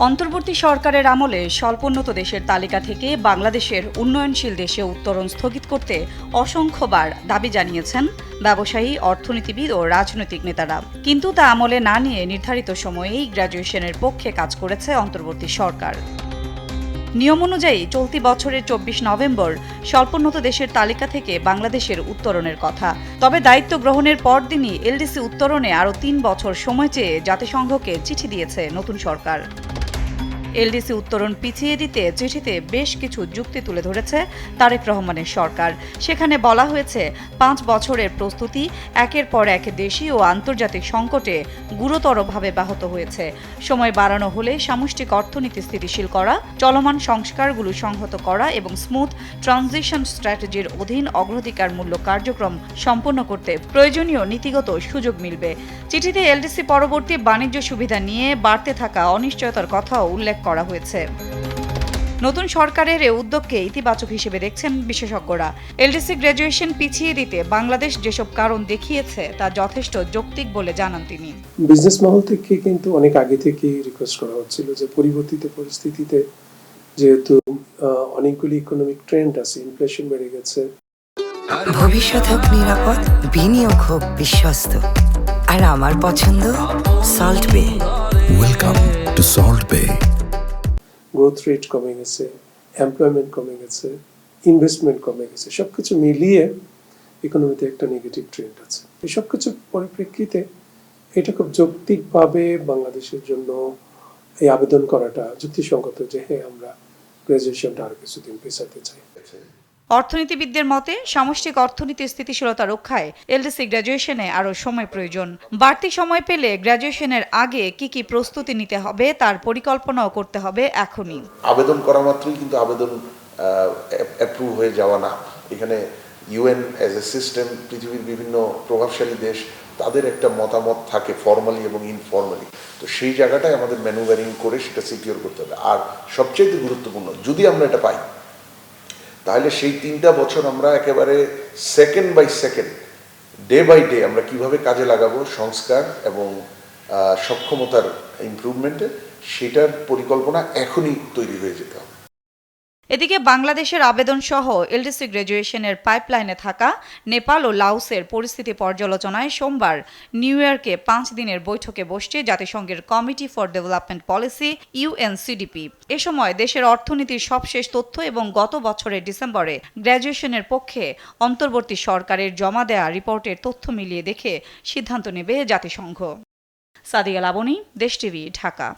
অন্তর্বর্তী সরকারের আমলে স্বল্পোন্নত দেশের তালিকা থেকে বাংলাদেশের উন্নয়নশীল দেশে উত্তরণ স্থগিত করতে অসংখ্যবার দাবি জানিয়েছেন ব্যবসায়ী, অর্থনীতিবিদ ও রাজনৈতিক নেতারা। কিন্তু তা আমলে না নিয়ে নির্ধারিত সময়েই গ্র্যাজুয়েশনের পক্ষে কাজ করেছে অন্তর্বর্তী সরকার। নিয়ম অনুযায়ী চলতি বছরের ২৪ নভেম্বর স্বল্পোন্নত দেশের তালিকা থেকে বাংলাদেশের উত্তরণের কথা। তবে দায়িত্ব গ্রহণের পরদিনই এলডিসি উত্তরণে আরও ৩ বছর সময় চেয়ে জাতিসংঘকে চিঠি দিয়েছে নতুন সরকার। এলডিসি উত্তরণ পিছিয়ে দিতে চিঠিতে বেশ কিছু যুক্তি তুলে ধরেছে তারেক রহমানের সরকার। সেখানে বলা হয়েছে ৫ বছরের প্রস্তুতি একের পর এক দেশি ও আন্তর্জাতিক সংকটে গুরুতরভাবে ব্যাহত হয়েছে। সময় বাড়ানো হলে সামষ্টিক অর্থনীতি স্থিতিশীল করা, চলমান সংস্কারগুলো সংহত করা এবং স্মুথ ট্রানজিশন স্ট্র্যাটেজির অধীন অগ্রাধিকারমূলক কার্যক্রম সম্পন্ন করতে প্রয়োজনীয় নীতিগত সুযোগ মিলবে। চিঠিতে এলডিসি পরবর্তী বাণিজ্য সুবিধা নিয়ে বাড়তে থাকা অনিশ্চয়তার কথাও উল্লেখ করা হয়েছে। নতুন সরকারের এই উদ্যোগকে ইতিবাচক হিসেবে দেখছেন বিশেষজ্ঞরা। এলডিসি গ্র্যাজুয়েশন পিছিয়ে দিতে বাংলাদেশ যেসব কারণ দেখিয়েছে তা যথেষ্ট যৌক্তিক বলে জানান তিনি। বিজনেস মহল থেকে কিন্তু অনেক আগে থেকেই রিকোয়েস্ট করা হচ্ছিল যে পরিবর্তিত পরিস্থিতিতে যেহেতু অনেকগুলি ইকোনমিক ট্রেন্ড আছে, ইনফ্লেশন বেড়ে গেছে, ভবিষ্যৎ হোক নিরাপদ, বিনিয়োগ হোক বিশ্বস্ত, আর আমার পছন্দ সল্ট বে। ওয়েলকাম টু সল্ট বে। গ্রোথ রেট কমে গেছে, এমপ্লয়মেন্ট কমে গেছে, ইনভেস্টমেন্ট কমে গেছে, সবকিছু মিলিয়ে ইকোনমিতে একটা নেগেটিভ ট্রেন্ড আছে। এই সবকিছুর পরিপ্রেক্ষিতে এটা খুব যৌক্তিকভাবে বাংলাদেশের জন্য এই আবেদন করাটা যুক্তিসঙ্গত যে হ্যাঁ, আমরা গ্র্যাজুয়েশনটা আরো কিছুদিন পেছাতে চাই। অর্থনীতিবিদদের মতে সামষ্টিক অর্থনীতির স্থিতিশীলতা রক্ষায় এলডিসি গ্র্যাজুয়েশনে আরও সময় প্রয়োজন। বাড়তি সময় পেলে গ্র্যাজুয়েশনের আগে কি প্রস্তুতি নিতে হবে তার পরিকল্পনাও করতে হবে এখনই। আবেদন করা মাত্রই কিন্তু আবেদন অ্যাপ্রুভ হয়ে যাওয়া না। এখানে ইউএন অ্যাজ এ সিস্টেম, পৃথিবীর বিভিন্ন প্রভাবশালী দেশ, তাদের একটা মতামত থাকে ফর্মালি এবং ইনফর্মালি। তো সেই জায়গাটায় আমাদের ম্যানুভারিং করে সেটা সিকিউর করতে হবে। আর সবচেয়ে গুরুত্বপূর্ণ, যদি আমরা এটা পাই তাহলে সেই ৩টা বছর আমরা একেবারে second by second, day by day আমরা কিভাবে কাজে লাগাবো সংস্কার এবং সক্ষমতার ইমপ্রুভমেন্টে, সেটার পরিকল্পনা এখনই তৈরি হয়ে যেতে হবে। এদিকে বাংলাদেশের আবেদন সহ এলডিসি গ্র্যাজুয়েশনের পাইপলাইনে থাকা নেপাল ও লাওসের পরিস্থিতি পর্যালোচনায় সোমবার নিউ ইয়র্কে ৫ দিনের বৈঠকে বসছে জাতিসংঘের কমিটি ফর ডেভেলপমেন্ট পলিসি ইউএনসিডিপি। এ সময় দেশের অর্থনীতির সবশেষ তথ্য এবং গত বছরের ডিসেম্বরে গ্র্যাজুয়েশনের পক্ষে অন্তর্বর্তী সরকারের জমা দেয়া রিপোর্টের তথ্য মিলিয়ে দেখে সিদ্ধান্ত নেবে জাতিসংঘ। সাদিয়া লাবনী, দেশ টিভি, ঢাকা।